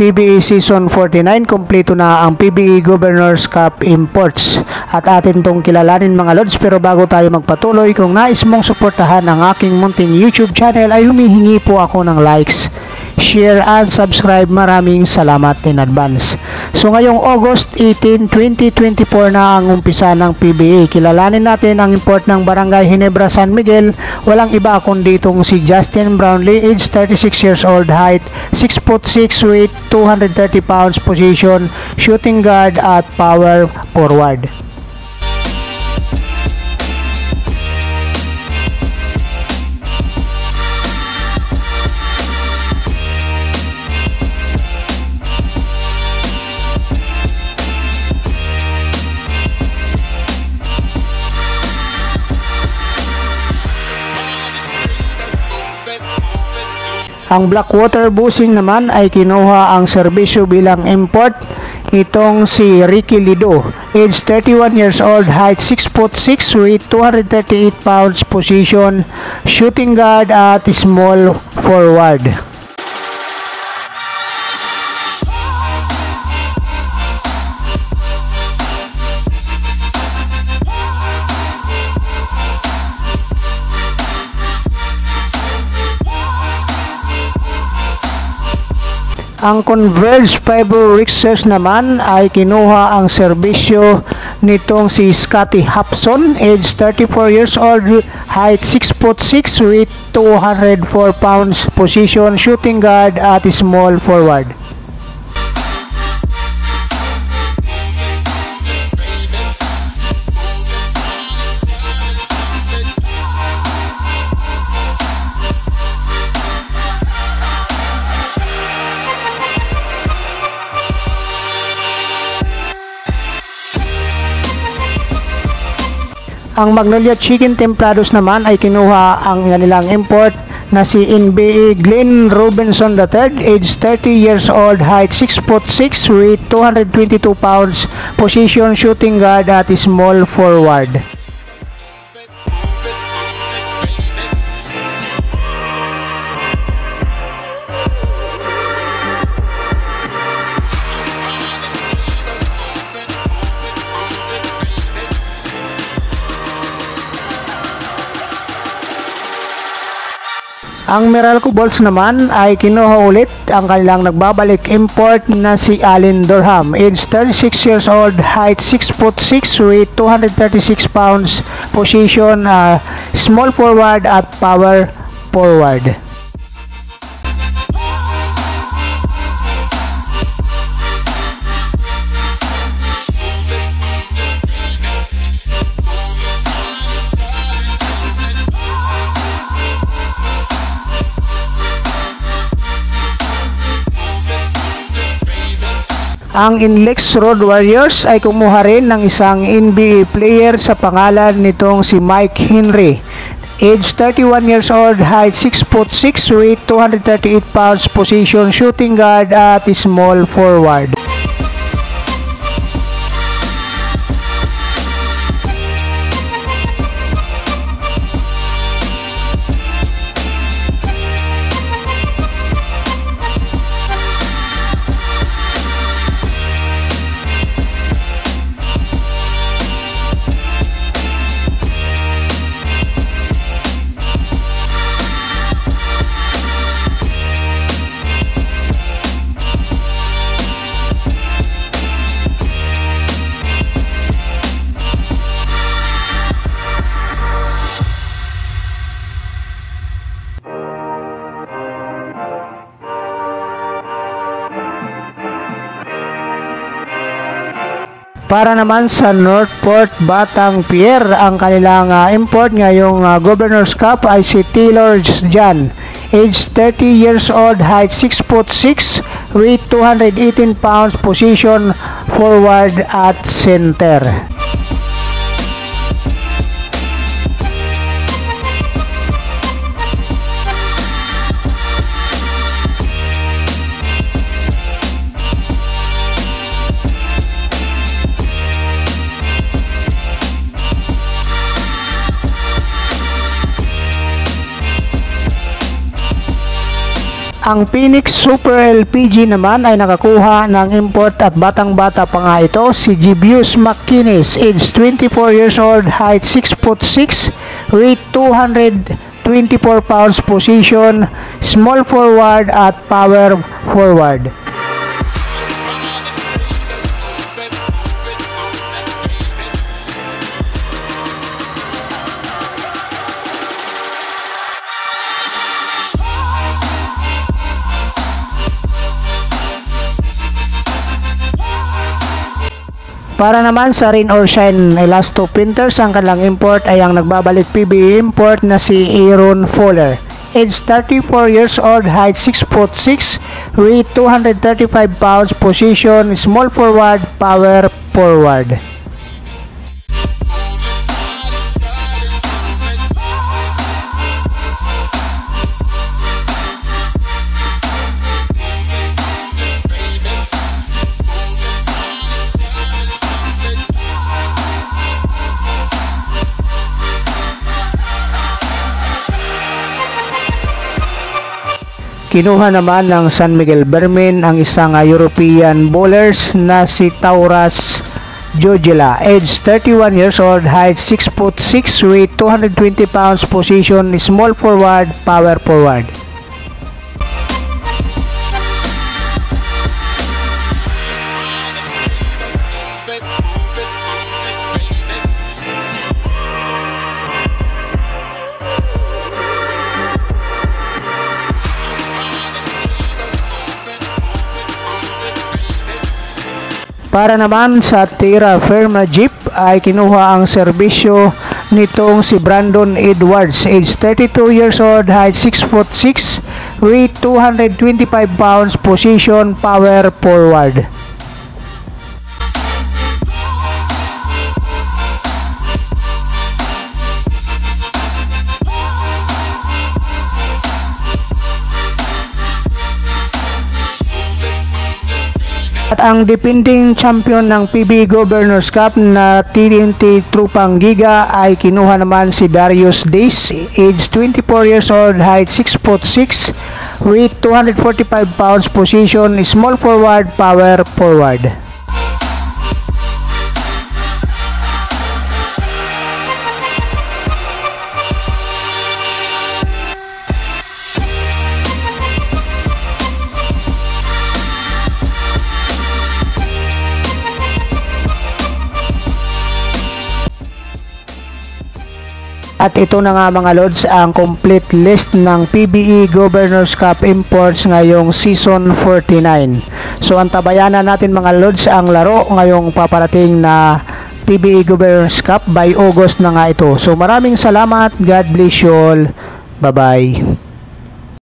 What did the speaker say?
PBA Season 49, kumpleto na ang PBA Governors Cup imports at atin tong kilalanin mga lods. Pero bago tayo magpatuloy, kung nais mong suportahan ang aking munting YouTube channel ay humihingi po ako ng likes, share and subscribe. Maraming salamat in advance. So ngayong August 18, 2024 na ang umpisa ng PBA. Kilalanin natin ang import ng Barangay Ginebra San Miguel. Walang iba kundi itong si Justin Brownlee, age 36 years old, height 6'6", weight 230 pounds, position shooting guard at power forward. Ang Blackwater Busing naman ay kinuha ang serbisyo bilang import itong si Ricky Lido, age 31 years old, height 6'6", weight 238 pounds, position shooting guard at small forward. Ang Converge Fiber Rixers naman ay kinuha ang serbisyo nitong si Scotty Hapson, age 34 years old, height 6'6", weight 204 pounds, position shooting guard at small forward. Ang Magnolia Chicken Templados naman ay kinuha ang kanilang import na si NBA Glenn Robinson III, age 30 years old, height 6'6", weight 222 pounds, position shooting guard at small forward. Ang Meralco Balls naman ay kinuha ulit ang kanilang nagbabalik import na si Allen Durham, age 36 years old, height 6'6", weight 236 pounds, position small forward at power forward. Ang Inlex Road Warriors ay kumuha rin ng isang NBA player sa pangalan nitong si Mike Henry, age 31 years old, height 6'6", weight 238 pounds, position shooting guard at small forward. Para naman sa Northport Batang Pier, ang kanilang import ngayong Governors Cup ay si Taylor John, age 30 years old, height 6'6", weight 218 pounds, position forward at center. Ang Phoenix Super LPG naman ay nakakuha ng import at batang-bata pa nga ito, si Jibius McInnes, age 24 years old, height 6'6", weight 224 pounds, position small forward at power forward. Para naman sa Rain or Shine Elasto Printers, ang kanilang import ay ang nagbabalik PBE import na si Aaron Fowler. Age 34 years old, height 6'6", weight 235 pounds, position small forward, power forward. Kinuha naman ng San Miguel Vermin ang isang European bowlers na si Tauras Jojela, age 31 years old, height 6'6", weight 220 pounds, position small forward, power forward. Para naman sa Terra Firma Jeep ay kinuha ang serbisyo nitong si Brandon Edwards, age 32 years old, height 6'6", weight 225 pounds, position power forward. At ang defending champion ng PBE Governors Cup na TNT Trupang Giga ay kinuha naman si Darius Days, age 24 years old, height 6'6", weight 245 pounds, position small forward, power forward. At ito na nga mga lods ang complete list ng PBE Governors Cup imports ngayong season 49. So antabayanan natin mga lods ang laro ngayong paparating na PBE Governors Cup by August na nga ito. So maraming salamat, God bless you all, bye bye.